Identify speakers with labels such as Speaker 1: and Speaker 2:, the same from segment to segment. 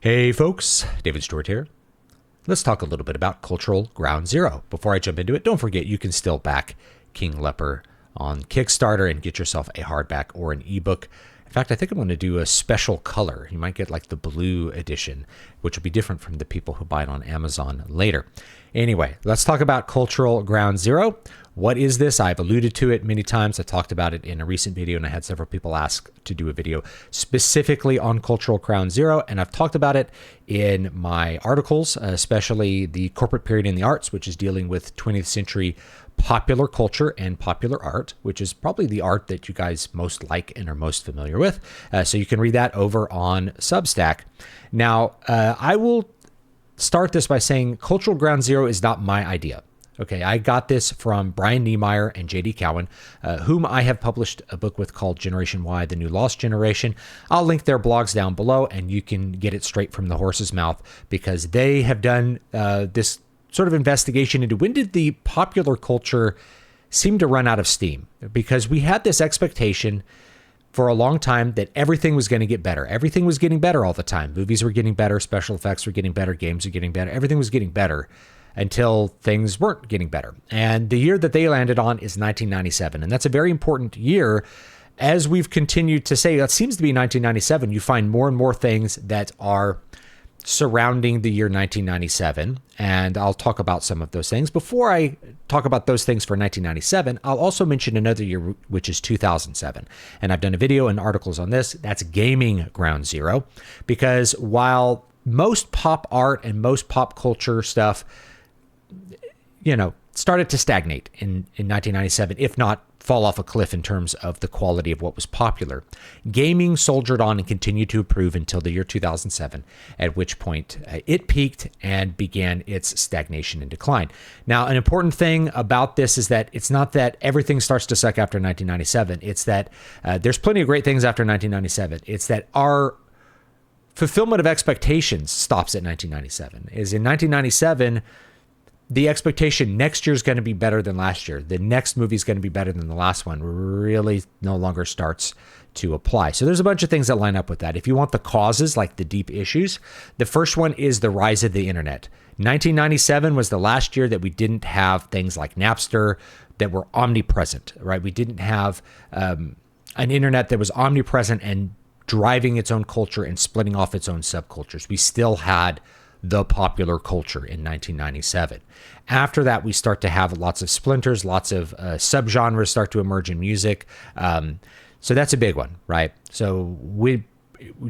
Speaker 1: Hey folks, David Stewart here. Let's talk a little bit about Cultural Ground Zero. Before I jump into it, don't forget you can still back King Leper on Kickstarter and get yourself a hardback or an ebook. In fact, I think I'm going to do a special color. You might get like the blue edition, which will be different from the people who buy it on Amazon later. Anyway, let's talk about Cultural Ground Zero. What is this? I've alluded to it many times. I talked about it in a recent video, and I had several people ask to do a video specifically on Cultural Ground Zero, and I've talked about it in my articles, especially the Corporate Period in the Arts, which is dealing with 20th century popular culture and popular art, which is probably the art that you guys most like and are most familiar with. So you can read that over on Substack. Now, I will start this by saying Cultural Ground Zero is not my idea. Okay, I got this from Brian Niemeyer and J.D. Cowan, whom I have published a book with called Generation Y, The New Lost Generation. I'll link their blogs down below, and you can get it straight from the horse's mouth because they have done this sort of investigation into when did the popular culture seem to run out of steam? Because we had this expectation for a long time that everything was going to get better. Everything was getting better all the time. Movies were getting better, special effects were getting better, games were getting better. Everything was getting better until things weren't getting better. And the year that they landed on is 1997. And that's a very important year. As we've continued to say, that seems to be 1997, you find more and more things that are surrounding the year 1997. And I'll talk about some of those things. Before I talk about those things for 1997, I'll also mention another year, which is 2007. And I've done a video and articles on this. That's Gaming Ground Zero. Because while most pop art and most pop culture stuff started to stagnate in 1997, if not fall off a cliff in terms of the quality of what was popular. Gaming soldiered on and continued to improve until the year 2007, at which point it peaked and began its stagnation and decline. Now, an important thing about this is that it's not that everything starts to suck after 1997. It's that there's plenty of great things after 1997. It's that our fulfillment of expectations stops at 1997. Is in 1997, the expectation next year is going to be better than last year. The next movie is going to be better than the last one really no longer starts to apply. So there's a bunch of things that line up with that. If you want the causes, like the deep issues, the first one is the rise of the internet. 1997 was the last year that we didn't have things like Napster that were omnipresent, right? We didn't have an internet that was omnipresent and driving its own culture and splitting off its own subcultures. We still had the popular culture in 1997. After that, we start to have lots of splinters, lots of subgenres start to emerge in music. So that's a big one, right? So we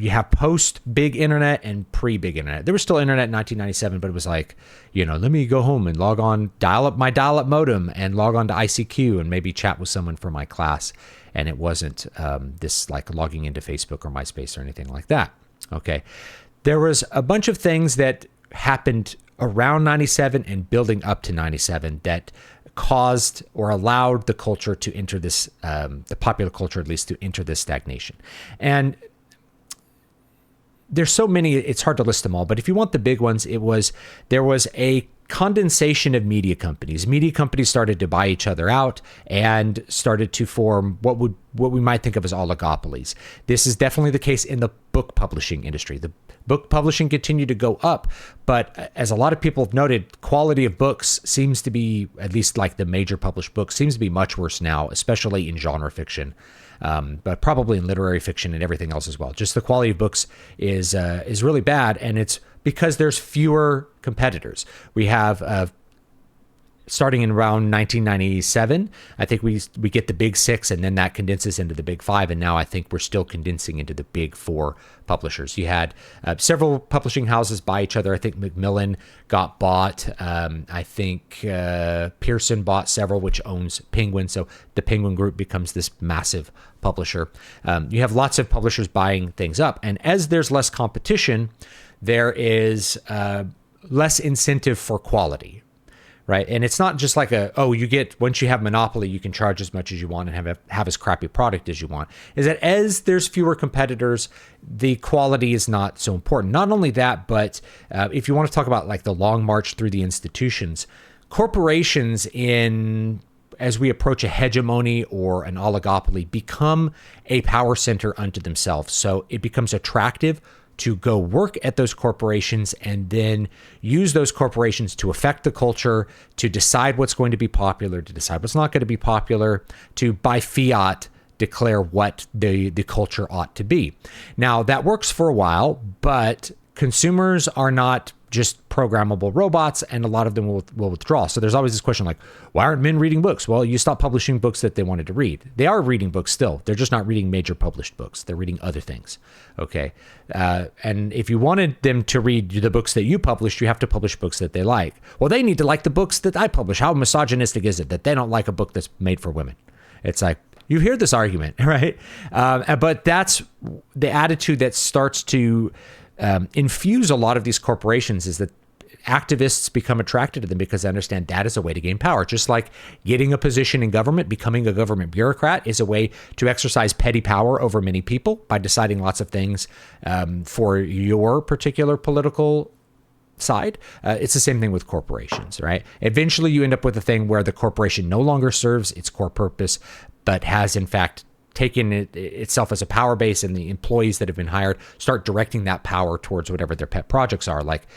Speaker 1: have post-big internet and pre-big internet. There was still internet in 1997, but it was like, let me go home and log on, dial up my dial-up modem and log on to ICQ and maybe chat with someone from my class. And it wasn't this like logging into Facebook or MySpace or anything like that. Okay. There was a bunch of things that happened around 97 and building up to 97 that caused or allowed the culture to enter this, the popular culture at least, to enter this stagnation. And there's so many, it's hard to list them all, but if you want the big ones, there was a condensation of media companies. Media companies started to buy each other out and started to form what we might think of as oligopolies. This is definitely the case in the book publishing industry. The book publishing continued to go up, but as a lot of people have noted, quality of books seems to be, at least like the major published books, seems to be much worse now, especially in genre fiction, but probably in literary fiction and everything else as well. Just the quality of books is really bad, and it's because there's fewer competitors. We have starting in around 1997, I think we get the big six, and then that condenses into the big five, and now I think we're still condensing into the big four publishers. You had several publishing houses buy each other. I think Macmillan got bought. I think Pearson bought several, which owns Penguin, so the Penguin Group becomes this massive publisher. You have lots of publishers buying things up, and as there's less competition, there is less incentive for quality. Right. And it's not just like once you have monopoly, you can charge as much as you want and have as crappy product as you want. Is that as there's fewer competitors, the quality is not so important. Not only that, but if you want to talk about like the long march through the institutions, corporations as we approach a hegemony or an oligopoly become a power center unto themselves. So it becomes attractive to go work at those corporations and then use those corporations to affect the culture, to decide what's going to be popular, to decide what's not going to be popular, to by fiat declare what the culture ought to be. Now, that works for a while, but consumers are not just programmable robots, and a lot of them will withdraw. So there's always this question like, why aren't men reading books? Well, you stop publishing books that they wanted to read. They are reading books still. They're just not reading major published books. They're reading other things. Okay. And if you wanted them to read the books that you published, you have to publish books that they like. Well, they need to like the books that I publish. How misogynistic is it that they don't like a book that's made for women? It's like, you hear this argument, right? But that's the attitude that starts to infuse a lot of these corporations, is that activists become attracted to them because they understand that is a way to gain power. Just like getting a position in government, becoming a government bureaucrat is a way to exercise petty power over many people by deciding lots of things for your particular political side. It's the same thing with corporations, right? Eventually you end up with a thing where the corporation no longer serves its core purpose, but has in fact taken itself as a power base, and the employees that have been hired start directing that power towards whatever their pet projects are, like,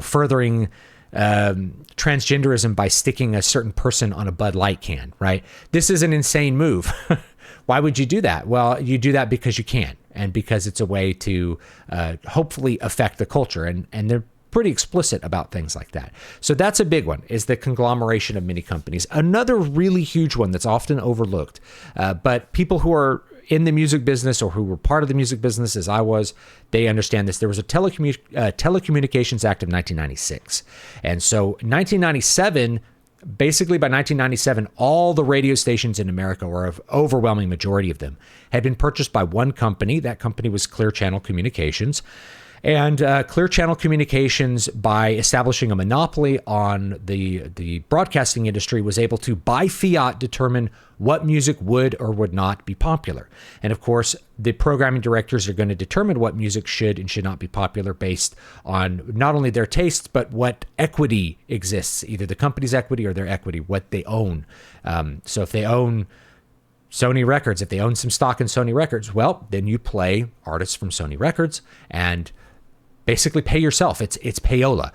Speaker 1: furthering transgenderism by sticking a certain person on a Bud Light can, right? This is an insane move. Why would you do that? Well, you do that because you can, and because it's a way to hopefully affect the culture, and they're pretty explicit about things like that. So that's a big one, is the conglomeration of many companies. Another really huge one that's often overlooked, but people who are in the music business or who were part of the music business, as I was, they understand this. There was a Telecommunications Act of 1996. And so 1997, basically by 1997, all the radio stations in America, or an overwhelming majority of them, had been purchased by one company. That company was Clear Channel Communications. And Clear Channel Communications, by establishing a monopoly on the broadcasting industry, was able to, by fiat, determine what music would or would not be popular. And of course, the programming directors are going to determine what music should and should not be popular based on not only their tastes, but what equity exists, either the company's equity or their equity, what they own. So if they own Sony Records, if they own some stock in Sony Records, well, then you play artists from Sony Records and basically pay yourself. It's payola.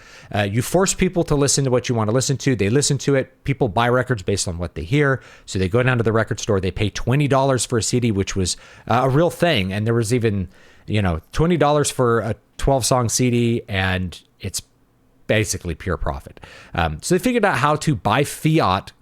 Speaker 1: You force people to listen to what you want to listen to. They listen to it. People buy records based on what they hear. So they go down to the record store. They pay $20 for a CD, which was a real thing. And there was even, $20 for a 12-song CD, and it's basically pure profit. So they figured out how to, by fiat,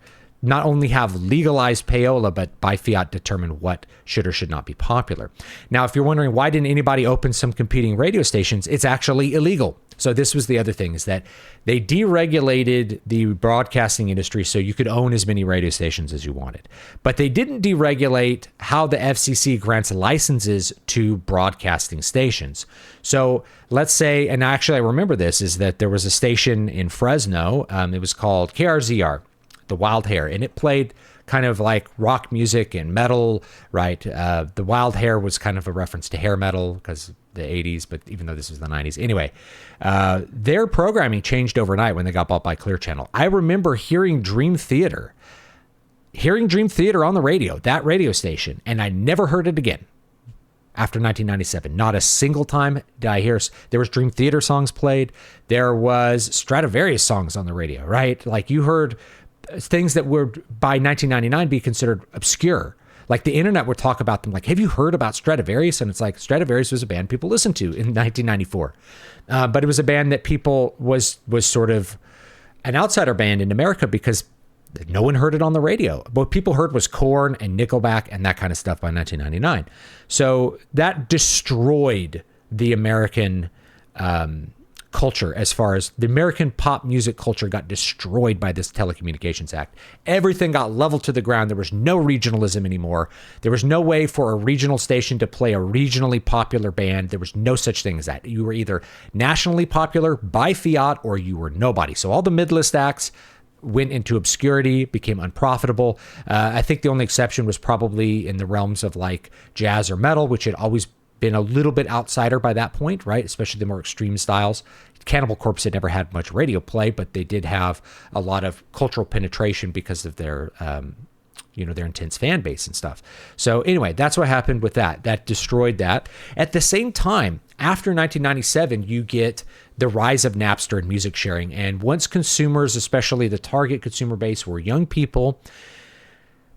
Speaker 1: not only have legalized payola, but by fiat determine what should or should not be popular. Now, if you're wondering why didn't anybody open some competing radio stations, it's actually illegal. So this was the other thing, is that they deregulated the broadcasting industry so you could own as many radio stations as you wanted. But they didn't deregulate how the FCC grants licenses to broadcasting stations. So let's say, and actually I remember this, is that there was a station in Fresno, it was called KRZR, the Wild Hair, and it played kind of like rock music and metal, right? The Wild Hair was kind of a reference to hair metal because the 80s, but even though this was the 90s. Anyway, their programming changed overnight when they got bought by Clear Channel. I remember hearing Dream Theater on the radio, that radio station, and I never heard it again after 1997. Not a single time did I hear. There was Dream Theater songs played. There was Stradivarius songs on the radio, right? Like, you heard things that would by 1999 be considered obscure. Like, the internet would talk about them like, have you heard about Stradivarius? And it's like, Stradivarius was a band people listened to in 1994. But it was a band that people was sort of an outsider band in America because no one heard it on the radio. What people heard was Korn and Nickelback and that kind of stuff by 1999. So that destroyed the American culture. As far as the American pop music culture got destroyed by this Telecommunications Act. Everything got leveled to the ground. There was no regionalism anymore. There was no way for a regional station to play a regionally popular band. There was no such thing as that. You were either nationally popular by fiat or you were nobody. So all the mid-list acts went into obscurity, became unprofitable. I think the only exception was probably in the realms of like jazz or metal, which had always been a little bit outsider by that point, right? Especially the more extreme styles. Cannibal Corpse had never had much radio play, but they did have a lot of cultural penetration because of their, their intense fan base and stuff. So anyway, that's what happened with that. That destroyed that. At the same time, After 1997, you get the rise of Napster and music sharing. And once consumers, especially the target consumer base, were young people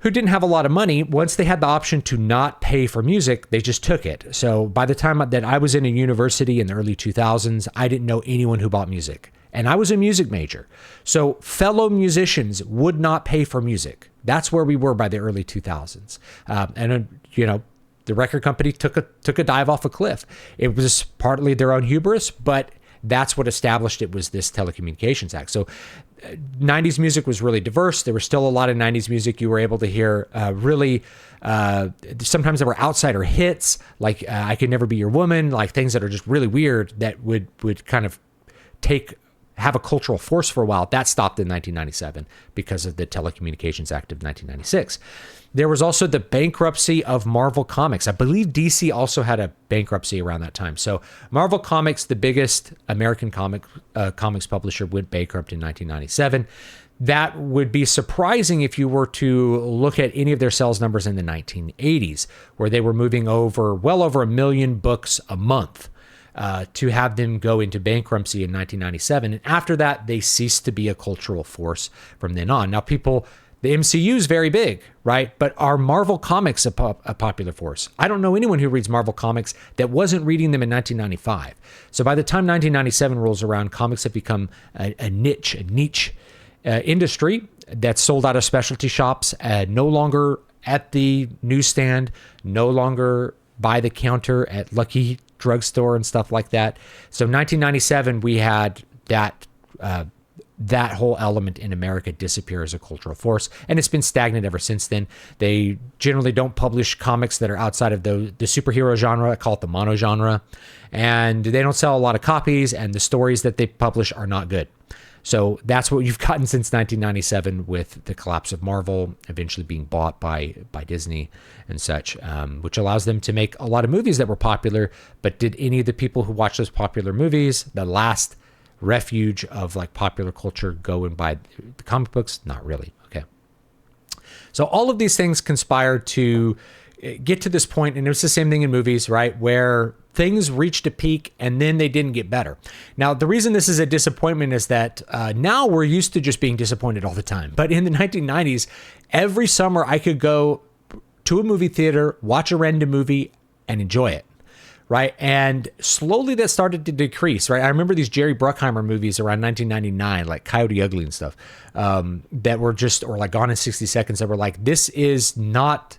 Speaker 1: who didn't have a lot of money, once they had the option to not pay for music, they just took it. So by the time that I was in a university in the early 2000s, I didn't know anyone who bought music. And I was a music major. So fellow musicians would not pay for music. That's where we were by the early 2000s. The record company took a dive off a cliff. It was partly their own hubris, but that's what established it was this Telecommunications Act. So 90s music was really diverse. There was still a lot of 90s music you were able to hear sometimes there were outsider hits, like I Could Never Be Your Woman, like things that are just really weird that would kind of have a cultural force for a while. That stopped in 1997 because of the Telecommunications Act of 1996. There was also the bankruptcy of Marvel Comics. I believe DC also had a bankruptcy around that time. So Marvel Comics, the biggest American comics publisher, went bankrupt in 1997. That would be surprising if you were to look at any of their sales numbers in the 1980s, where they were moving well over 1 million books a month. To have them go into bankruptcy in 1997. And after that, they ceased to be a cultural force from then on. Now, the MCU is very big, right? But are Marvel Comics a popular force? I don't know anyone who reads Marvel Comics that wasn't reading them in 1995. So by the time 1997 rolls around, comics have become a niche industry that's sold out of specialty shops, no longer at the newsstand, no longer by the counter at Lucky drugstore and stuff like that. So 1997, we had that whole element in America disappear as a cultural force, and it's been stagnant ever since then. They generally don't publish comics that are outside of the superhero genre. I call it the mono genre, and they don't sell a lot of copies, and the stories that they publish are not good. So that's what you've gotten since 1997 with the collapse of Marvel, eventually being bought by Disney and such, which allows them to make a lot of movies that were popular. But did any of the people who watch those popular movies, the last refuge of like popular culture, go and buy the comic books? Not really. Okay. So all of these things conspired to get to this point, and it was the same thing in movies, right, where things reached a peak and then they didn't get better. Now, the reason this is a disappointment is that now we're used to just being disappointed all the time. But in the 1990s, every summer I could go to a movie theater, watch a random movie, and enjoy it, right? And slowly that started to decrease, right? I remember these Jerry Bruckheimer movies around 1999, like Coyote Ugly and stuff, that were just, or like Gone in 60 Seconds, that were like, this is not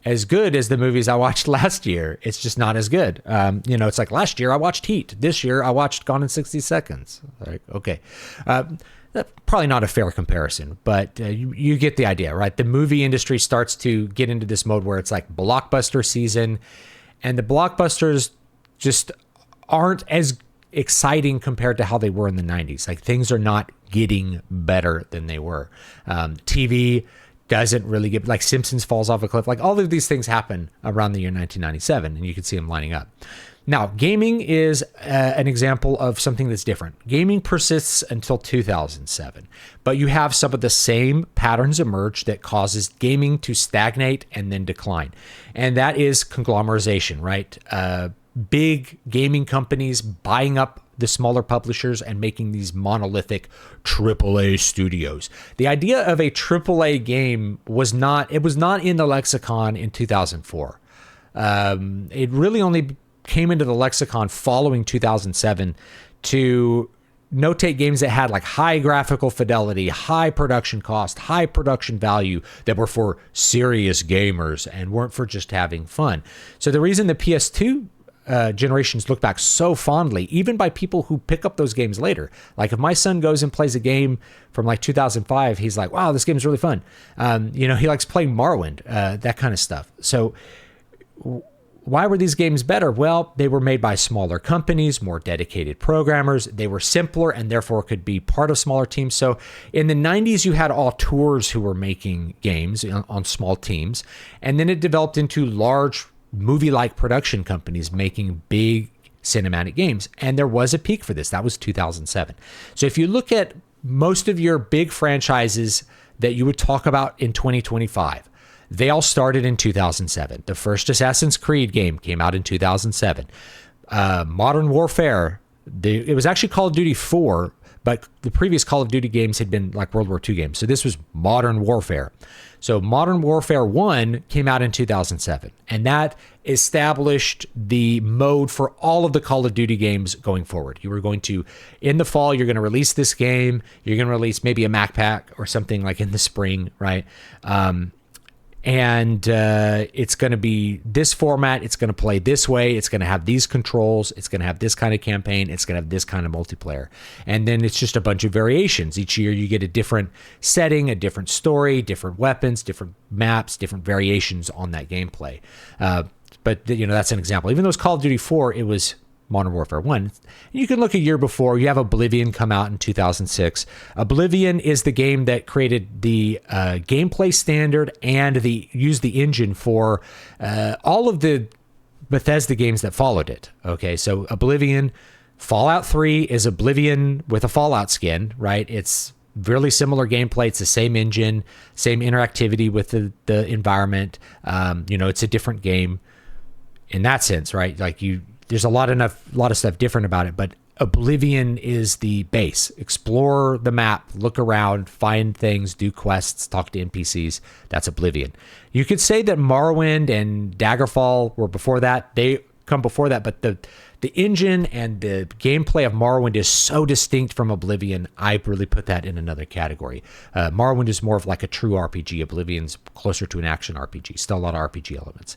Speaker 1: as good as the movies I watched last year. It's just not as good. It's like last year I watched Heat. This year I watched Gone in 60 Seconds. Like, okay. That's probably not a fair comparison, but you get the idea, right? The movie industry starts to get into this mode where it's like blockbuster season, and the blockbusters just aren't as exciting compared to how they were in the 90s. Like, things are not getting better than they were. TV doesn't really get, like, Simpsons falls off a cliff. Like, all of these things happen around the year 1997, and you can see them lining up. Now, gaming is an example of something that's different. Gaming persists until 2007, but you have some of the same patterns emerge that causes gaming to stagnate and then decline. And that is conglomerization, right? Big gaming companies buying up the smaller publishers and making these monolithic AAA studios. The idea of a AAA game was not in the lexicon in 2004. It really only came into the lexicon following 2007 to notate games that had like high graphical fidelity, high production cost, high production value, that were for serious gamers and weren't for just having fun. So the reason the PS2 generations look back so fondly, even by people who pick up those games later. Like, if my son goes and plays a game from like 2005, he's like, wow, this game is really fun. He likes playing Morrowind, that kind of stuff. So why were these games better? Well, they were made by smaller companies, more dedicated programmers. They were simpler and therefore could be part of smaller teams. So in the 90s, you had auteurs who were making games on small teams. And then it developed into large movie-like production companies making big cinematic games. And there was a peak for this. That was 2007. So if you look at most of your big franchises that you would talk about in 2025, they all started in 2007. The first Assassin's Creed game came out in 2007. Modern Warfare. It was actually Call of Duty 4, but the previous Call of Duty games had been like World War II games. So this was Modern Warfare. So Modern Warfare 1 came out in 2007, and that established the mode for all of the Call of Duty games going forward. You were going to, in the fall, you're going to release this game. You're going to release maybe a Mac Pack or something like in the spring, right? And it's going to be this format. It's going to play this way. It's going to have these controls. It's going to have this kind of campaign. It's going to have this kind of multiplayer. And then it's just a bunch of variations. Each year you get a different setting, a different story, different weapons, different maps, different variations on that gameplay. But that's an example. Even though it's Call of Duty 4, it was Modern Warfare 1. You can look a year before. You have Oblivion come out in 2006. Oblivion is the game that created the gameplay standard and used the engine for all of the Bethesda games that followed it. Okay, so Oblivion, Fallout 3 is Oblivion with a Fallout skin, right? It's really similar gameplay. It's the same engine, same interactivity with the environment. It's a different game in that sense, right? There's a lot of stuff different about it, but Oblivion is the base. Explore the map, look around, find things, do quests, talk to NPCs. That's Oblivion. You could say that Morrowind and Daggerfall were before that. They come before that, but the engine and the gameplay of Morrowind is so distinct from Oblivion, I really put that in another category. Morrowind is more of like a true RPG. Oblivion's closer to an action RPG. Still a lot of RPG elements.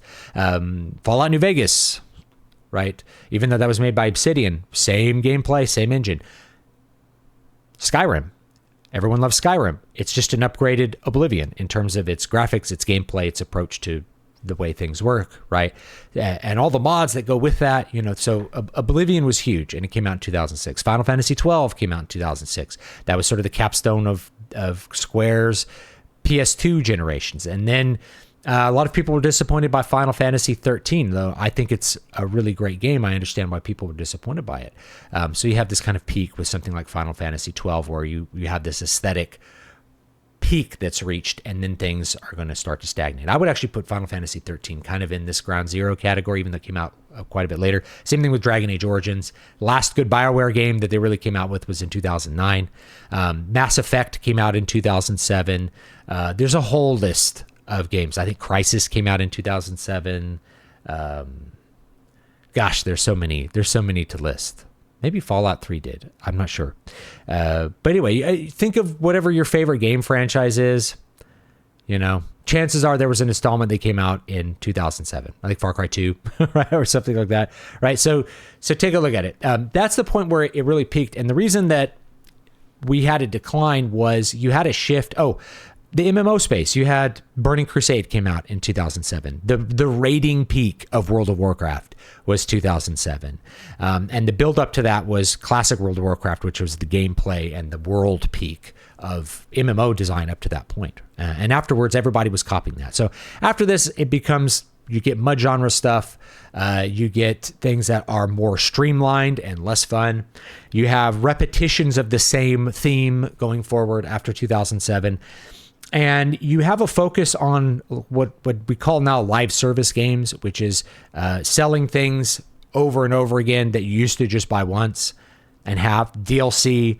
Speaker 1: Fallout New Vegas, right? Even though that was made by Obsidian, same gameplay, same engine. Skyrim. Everyone loves Skyrim. It's just an upgraded Oblivion in terms of its graphics, its gameplay, its approach to the way things work, right? And all the mods that go with that, so Oblivion was huge, and it came out in 2006. Final Fantasy 12 came out in 2006. That was sort of the capstone of Square's PS2 generations. And then a lot of people were disappointed by Final Fantasy 13, though I think it's a really great game. I understand why people were disappointed by it. So you have this kind of peak with something like Final Fantasy 12, where you have this aesthetic peak that's reached, and then things are going to start to stagnate. I would actually put Final Fantasy 13 kind of in this Ground Zero category, even though it came out quite a bit later. Same thing with Dragon Age Origins. Last good BioWare game that they really came out with was in 2009. Mass Effect came out in 2007. There's a whole list of games. I think Crysis came out in 2007. Gosh, there's so many to list. Maybe Fallout 3 did. I'm not sure. But anyway, think of whatever your favorite game franchise is. Chances are there was an installment that came out in 2007. I think Far Cry 2, right, or something like that, right? So take a look at it. That's the point where it really peaked. And the reason that we had a decline was you had a shift. The MMO space, you had Burning Crusade came out in 2007. The rating peak of World of Warcraft was 2007. And the build up to that was classic World of Warcraft, which was the gameplay and the world peak of MMO design up to that point. And afterwards, everybody was copying that. So after this, it becomes, you get mud genre stuff. You get things that are more streamlined and less fun. You have repetitions of the same theme going forward after 2007. And you have a focus on what we call now live service games, which is selling things over and over again that you used to just buy once and have. DLC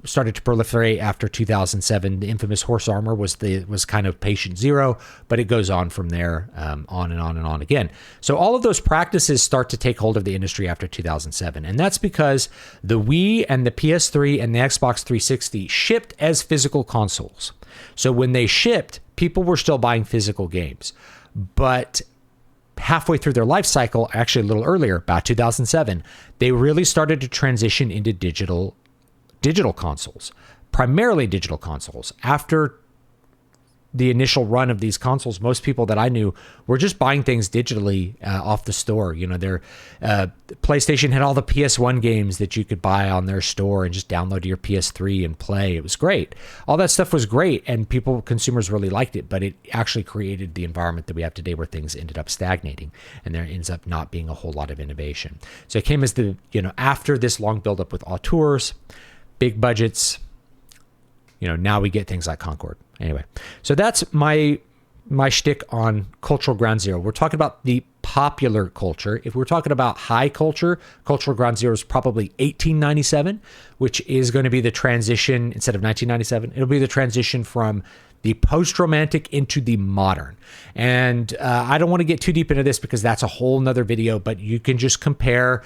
Speaker 1: started to proliferate after 2007. The infamous horse armor was kind of patient zero, but it goes on from there, on and on and on again. So all of those practices start to take hold of the industry after 2007. And that's because the Wii and the PS3 and the Xbox 360 shipped as physical consoles. So when they shipped, people were still buying physical games. But halfway through their life cycle, actually a little earlier, about 2007, they really started to transition into digital consoles, primarily digital consoles. After the initial run of these consoles, most people that I knew were just buying things digitally off the store. Their PlayStation had all the PS1 games that you could buy on their store and just download to your PS3 and play. It was great. All that stuff was great, and consumers really liked it, but it actually created the environment that we have today where things ended up stagnating, and there ends up not being a whole lot of innovation. So it came as after this long buildup with auteurs, big budgets, now we get things like Concord. Anyway, so that's my shtick on cultural ground zero. We're talking about the popular culture. If we're talking about high culture, cultural ground zero is probably 1897, which is going to be the transition instead of 1997. It'll be the transition from the post-romantic into the modern. And I don't want to get too deep into this because that's a whole nother video, but you can just compare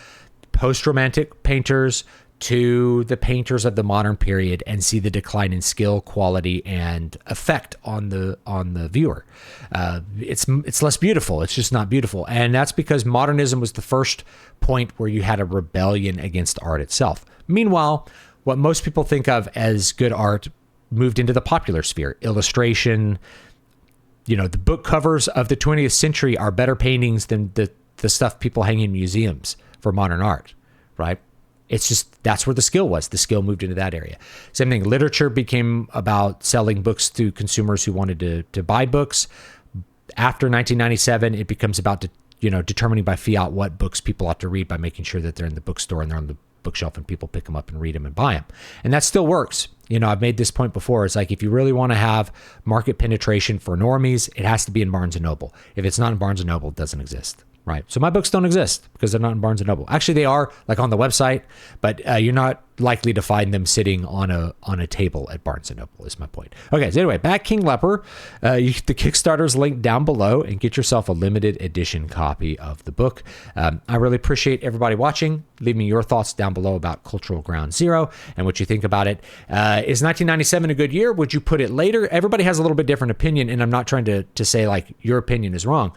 Speaker 1: post-romantic painters to the painters of the modern period and see the decline in skill, quality, and effect on the viewer. It's less beautiful. It's just not beautiful. And that's because modernism was the first point where you had a rebellion against art itself. Meanwhile, what most people think of as good art moved into the popular sphere. Illustration, the book covers of the 20th century are better paintings than the stuff people hang in museums for modern art, right? It's just, that's where the skill was. The skill moved into that area. Same thing, literature became about selling books to consumers who wanted to buy books. After 1997, it becomes about, determining by fiat what books people ought to read by making sure that they're in the bookstore and they're on the bookshelf and people pick them up and read them and buy them. And that still works. I've made this point before. It's like, if you really want to have market penetration for normies, it has to be in Barnes & Noble. If it's not in Barnes & Noble, it doesn't exist. Right. So my books don't exist because they're not in Barnes & Noble. Actually, they are, like, on the website, but you're not likely to find them sitting on a table at Barnes & Noble is my point. Okay, so anyway, back King Leper. The Kickstarter's linked down below, and get yourself a limited edition copy of the book. I really appreciate everybody watching. Leave me your thoughts down below about Cultural Ground Zero and what you think about it. Is 1997 a good year? Would you put it later? Everybody has a little bit different opinion, and I'm not trying to say, like, your opinion is wrong.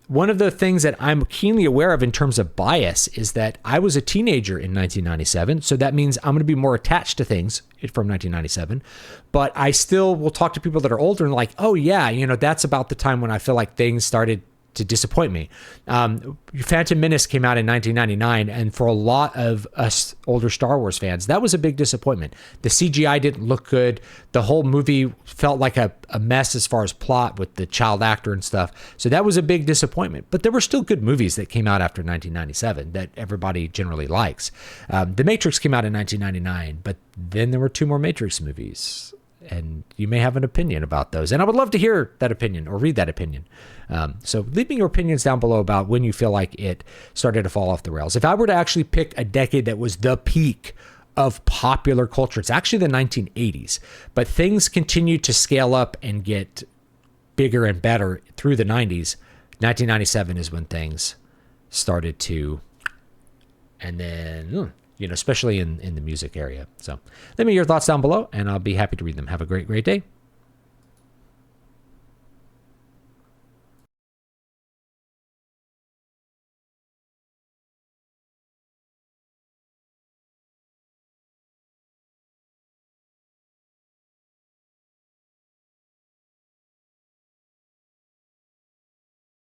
Speaker 1: One of the things that I'm keenly aware of in terms of bias is that I was a teenager in 1997. So that means I'm going to be more attached to things from 1997. But I still will talk to people that are older and like, oh yeah, that's about the time when I feel like things started to disappoint me. Phantom Menace came out in 1999, and for a lot of us older Star Wars fans, that was a big disappointment. The CGI didn't look good. The whole movie felt like a mess as far as plot with the child actor and stuff. So that was a big disappointment. But there were still good movies that came out after 1997 that everybody generally likes. The Matrix came out in 1999, but then there were 2 more Matrix movies. And you may have an opinion about those. And I would love to hear that opinion or read that opinion. So leave me your opinions down below about when you feel like it started to fall off the rails. If I were to actually pick a decade that was the peak of popular culture, it's actually the 1980s. But things continued to scale up and get bigger and better through the 90s. 1997 is when things started to, and then especially in the music area. So let me know your thoughts down below, and I'll be happy to read them. Have a great, great day.